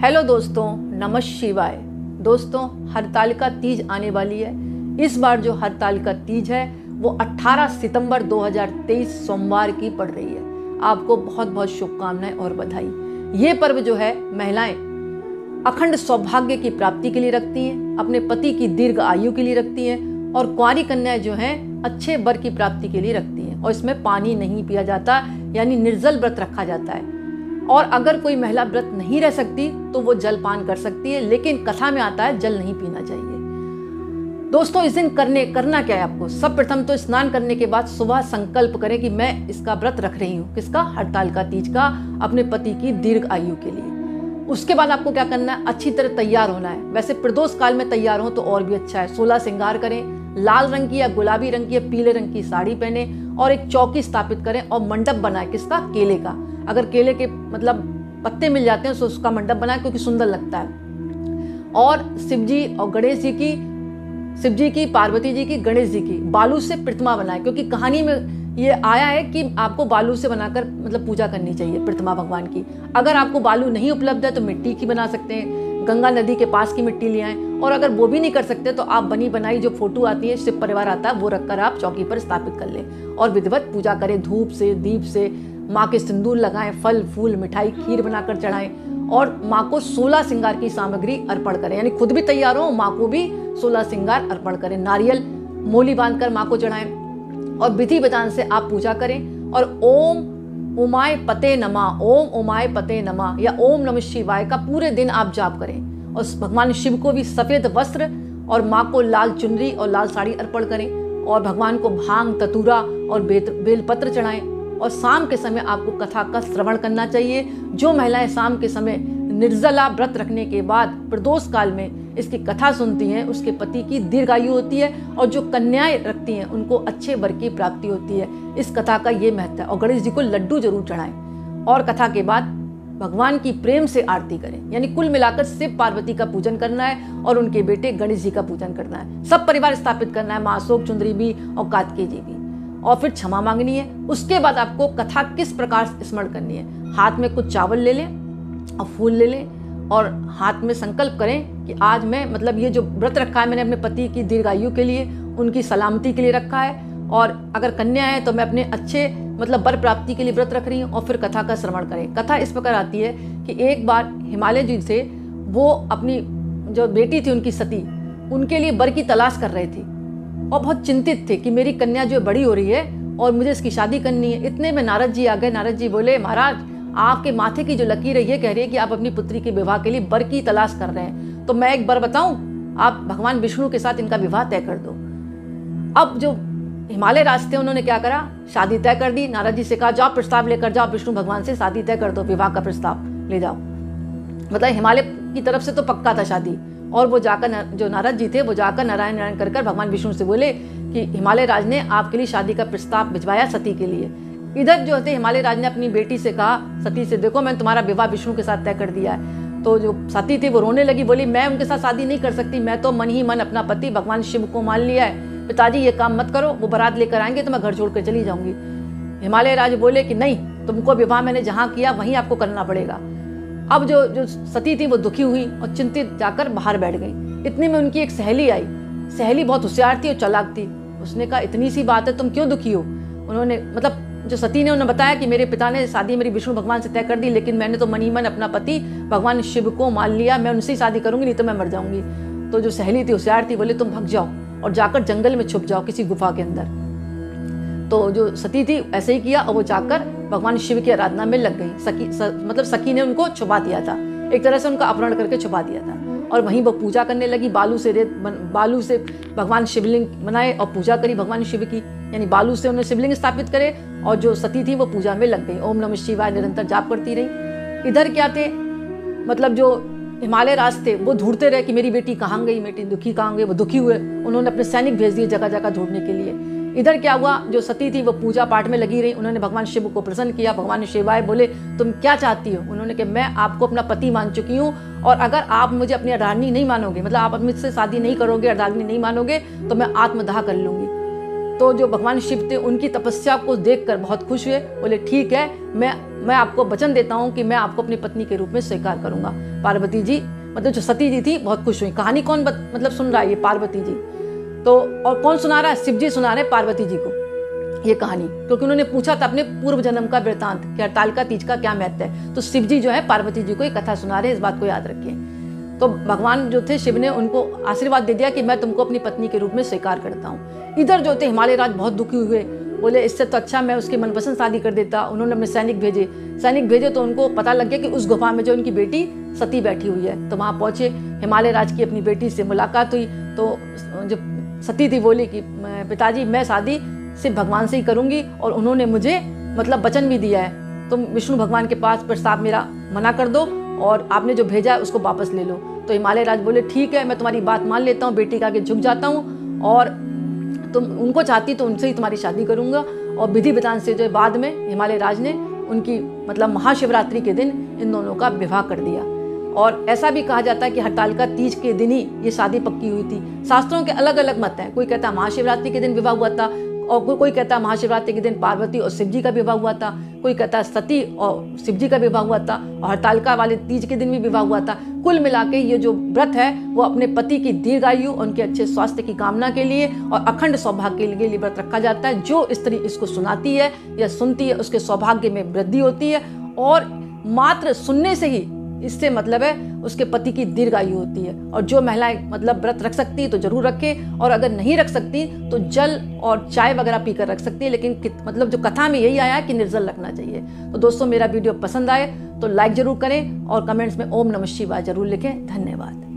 Hello दोस्तों, नमः शिवाय। दोस्तों, हरतालिका तीज आने वाली है। इस बार जो हरतालिका तीज है वो 18 सितंबर 2023 सोमवार की पड़ रही है। आपको बहुत बहुत शुभकामनाएं और बधाई। ये पर्व जो है महिलाएं अखंड सौभाग्य की प्राप्ति के लिए रखती हैं, अपने पति की दीर्घ आयु के लिए रखती हैं और कुंवारी कन्याएं जो हैं अच्छे वर की प्राप्ति के लिए रखती हैं। और इसमें पानी नहीं पिया जाता, यानी निर्जल व्रत रखा जाता है। और अगर कोई महिला व्रत नहीं रह सकती तो वो जलपान कर सकती है, लेकिन कथा में आता है जल नहीं पीना चाहिए। दोस्तों, इस दिन करना क्या है आपको? सब प्रथम तो स्नान करने के बाद सुबह संकल्प करें कि मैं इसका व्रत रख रही हूँ। किसका? हरतालिका तीज का, अपने पति की दीर्घ आयु के लिए। उसके बाद आपको क्या करना है? अच्छी तरह तैयार होना है। वैसे प्रदोष काल में तैयार हो तो और भी अच्छा है। 16 श्रृंगार करें, लाल रंग की या गुलाबी रंग की या पीले रंग की साड़ी पहने और एक चौकी स्थापित करें और मंडप बनाए। किसका? केले का। अगर केले के पत्ते मिल जाते हैं तो उसका मंडप बनाए, क्योंकि सुंदर लगता है। और शिव जी और गणेश जी की, शिव जी की, पार्वती जी की, गणेश जी की बालू से प्रतिमा बनाए, क्योंकि कहानी में ये आया है कि आपको बालू से बनाकर पूजा करनी चाहिए प्रतिमा भगवान की। अगर आपको बालू नहीं उपलब्ध है तो मिट्टी की बना सकते हैं, गंगा नदी के पास की मिट्टी ले आएं। और अगर वो भी नहीं कर सकते तो आप बनी बनाई जो फोटो आती है, शिव परिवार आता है, वो रखकर आप चौकी पर स्थापित कर लें और विधिवत पूजा करें। धूप से, दीप से माँ के सिंदूर लगाएं, फल फूल मिठाई खीर बनाकर चढ़ाएं और माँ को 16 श्रृंगार की सामग्री अर्पण करें। यानी खुद भी तैयार हो, माँ को भी 16 श्रृंगार अर्पण करें। नारियल मोली बांधकर माँ को चढ़ाएं और विधि विधान से आप पूजा करें। और ओम उमाय पते नमः, ओम उमाय पते नमः या ओम नमः शिवाय का पूरे दिन आप जाप करें। और भगवान शिव को भी सफेद वस्त्र और माँ को लाल चुनरी और लाल साड़ी अर्पण करें और भगवान को भांग, ततूरा और बेलपत्र चढ़ाएं। और शाम के समय आपको कथा का श्रवण करना चाहिए। जो महिलाएं शाम के समय निर्जला व्रत रखने के बाद प्रदोष काल में इसकी कथा सुनती हैं, उसके पति की दीर्घायु होती है और जो कन्याएं रखती हैं उनको अच्छे वर की प्राप्ति होती है। इस कथा का ये महत्व है। और गणेश जी को लड्डू जरूर चढ़ाएं और कथा के बाद भगवान की प्रेम से आरती करें। यानी कुल मिलाकर शिव पार्वती का पूजन करना है और उनके बेटे गणेश जी का पूजन करना है। सब परिवार स्थापित करना है, माँ अशोक चुंदरी भी और कार्तिकेय जी भी। और फिर क्षमा मांगनी है। उसके बाद आपको कथा किस प्रकार स्मरण करनी है? हाथ में कुछ चावल ले लें और फूल ले लें और हाथ में संकल्प करें कि आज मैं ये जो व्रत रखा है मैंने अपने पति की दीर्घायु के लिए, उनकी सलामती के लिए रखा है। और अगर कन्या है तो मैं अपने अच्छे वर प्राप्ति के लिए व्रत रख रही हूँ। और फिर कथा का श्रवण करें। कथा इस प्रकार आती है कि एक बार हिमालय जी से वो अपनी जो बेटी थी उनकी सती, उनके लिए वर की तलाश कर रहे थे और बहुत चिंतित थे कि मेरी कन्या जो बड़ी हो रही है और मुझे इसकी शादी करनी है। इतने में नारद जी आ गए। नारद जी बोले, महाराज आपके माथे की जो लकीर है ये कह रही है कि आप अपनी पुत्री के विवाह के लिए वर की तलाश कर रहे हैं। तो मैं एक वर बताऊं, आप भगवान विष्णु के साथ इनका विवाह तय कर दो। अब जो हिमालय राज थे उन्होंने क्या करा? शादी तय कर दी। नारद जी से कहा जाओ प्रस्ताव लेकर जाओ, विष्णु भगवान से शादी तय कर दो, विवाह का प्रस्ताव ले जाओ। हिमालय की तरफ से तो पक्का था शादी। और वो जाकर जो नारद जी थे वो जाकर नारायण नारायण कर भगवान विष्णु से बोले कि हिमालय राज ने आपके लिए शादी का प्रस्ताव भिजवाया सती के लिए। इधर जो थे हिमालय राज ने अपनी बेटी से कहा, सती से, देखो मैंने तुम्हारा विवाह विष्णु के साथ तय कर दिया है। तो जो सती थी वो रोने लगी, बोली मैं उनके साथ शादी नहीं कर सकती, मैं तो मन ही मन अपना पति भगवान शिव को मान लिया है। पिताजी ये काम मत करो, वो बारात लेकर आएंगे तो मैं घर छोड़कर चली जाऊंगी। हिमालय राज बोले कि नहीं, तुमको विवाह मैंने जहाँ किया वहीं आपको करना पड़ेगा। अब जो सती थी वो दुखी हुई और चिंतित जाकर बाहर बैठ गई। इतने में उनकी एक सहेली आई। सहेली बहुत होशियार थी और चालाक थी। उसने कहा, इतनी सी बात है, तुम क्यों दुखी हो? उन्होंने जो सती ने उन्हें बताया कि मेरे पिता ने शादी मेरी विष्णु भगवान से तय कर दी, लेकिन मैंने तो मन ही मन अपना पति भगवान शिव को मान लिया, मैं उनसे ही शादी करूंगी, नहीं तो मैं मर जाऊंगी। तो जो सहेली थी होशियार थी, बोले तुम भाग जाओ और जाकर जंगल में छुप जाओ किसी गुफा के अंदर। तो जो सती थी ऐसे ही किया और वो जाकर भगवान शिव की आराधना में लग गई। सखी ने उनको छुपा दिया था, एक तरह से उनका अपहरण करके छुपा दिया था। और वहीं वो पूजा करने लगी। बालू से भगवान शिवलिंग बनाए और पूजा करी भगवान शिव की। यानी बालू से उन्होंने शिवलिंग स्थापित करे और जो सती थी वो पूजा में लग गई। ओम नमः शिवाय निरंतर जाप करती रही। इधर क्या थे, जो हिमालय राज थे वो ढूंढते रहे कि मेरी बेटी कहाँ गई, बेटी दुखी कहाँ गई। वो दुखी हुए, उन्होंने अपने सैनिक भेज दिए जगह जगह ढूंढने के लिए। इधर क्या हुआ, जो सती थी वो पूजा पाठ में लगी रही। उन्होंने भगवान शिव को प्रसन्न किया। भगवान शिवाय बोले, तुम क्या चाहती हो? उन्होंने कहा, मैं आपको अपना पति मान चुकी हूँ और अगर आप मुझे अपनी अर्धांगिनी नहीं मानोगे, आप मुझसे शादी नहीं करोगे, अर्धांगिनी नहीं मानोगे, तो मैं आत्मदाह कर लूंगी। तो जो भगवान शिव थे उनकी तपस्या को देखकर बहुत खुश हुए, बोले ठीक है, मैं आपको वचन देता हूँ कि मैं आपको अपनी पत्नी के रूप में स्वीकार करूंगा। पार्वती जी मतलब जो सती जी थी बहुत खुश हुई। कहानी कौन मतलब सुन रहा है? ये पार्वती जी। तो और कौन सुना रहा है? शिव जी सुना रहे पार्वती जी को ये कहानी, क्योंकि उन्होंने पूछा था अपने पूर्व जन्म का वृतांत कि हरतालिका तीज का क्या महत्व है। तो शिव जी जो है पार्वती जी को ये कथा सुना रहे, इस बात को याद रखिए। तो भगवान जो थे शिव ने उनको आशीर्वाद दे दिया कि मैं तुमको अपनी पत्नी के रूप में स्वीकार करता हूँ। इधर जो थे हिमालय राज बहुत दुखी हुए, बोले इससे तो अच्छा मैं उसकी मनपसंद शादी कर देता। उन्होंने अपने सैनिक भेजे तो उनको पता लग गया कि उस गुफा में जो उनकी बेटी सती बैठी हुई है। तो वहाँ पहुंचे, हिमालय राज की अपनी बेटी से मुलाकात हुई। तो जो सती थी बोली कि पिताजी मैं शादी सिर्फ भगवान से ही करूंगी, और उन्होंने मुझे मतलब वचन भी दिया है, तुम विष्णु भगवान के पास प्रस्ताव मेरा मना कर दो और आपने जो भेजा है उसको वापस ले लो। तो हिमालय राज बोले ठीक है, मैं तुम्हारी बात मान लेता हूँ, बेटी के आगे झुक जाता हूँ, और तुम उनको चाहती तो उनसे ही तुम्हारी शादी करूंगा। और विधि विधान से जो बाद में हिमालय राज ने उनकी मतलब महाशिवरात्रि के दिन इन दोनों का विवाह कर दिया। और ऐसा भी कहा जाता है कि हरतालिका तीज के दिन ही ये शादी पक्की हुई थी। शास्त्रों के अलग अलग मत हैं, कोई कहता है महाशिवरात्रि के दिन विवाह हुआ था, और कोई कहता है महाशिवरात्रि के दिन पार्वती और शिव जी का विवाह हुआ था, कोई कहता है सती और शिव जी का विवाह हुआ था, और हरतालिका वाले तीज के दिन भी विवाह हुआ था। कुल मिला के ये जो व्रत है वो अपने पति की दीर्घायु, उनके अच्छे स्वास्थ्य की कामना के लिए और अखंड सौभाग्य के लिए व्रत रखा जाता है। जो स्त्री इसको सुनाती है या सुनती है उसके सौभाग्य में वृद्धि होती है, और मात्र सुनने से ही इससे मतलब है उसके पति की दीर्घायु होती है। और जो महिलाएं मतलब व्रत रख सकती है तो जरूर रखे, और अगर नहीं रख सकती तो जल और चाय वगैरह पीकर रख सकती है। लेकिन मतलब जो कथा में यही आया है कि निर्जल रखना चाहिए। तो दोस्तों मेरा वीडियो पसंद आए तो लाइक जरूर करें और कमेंट्स में ओम नमः शिवाय जरूर लिखें। धन्यवाद।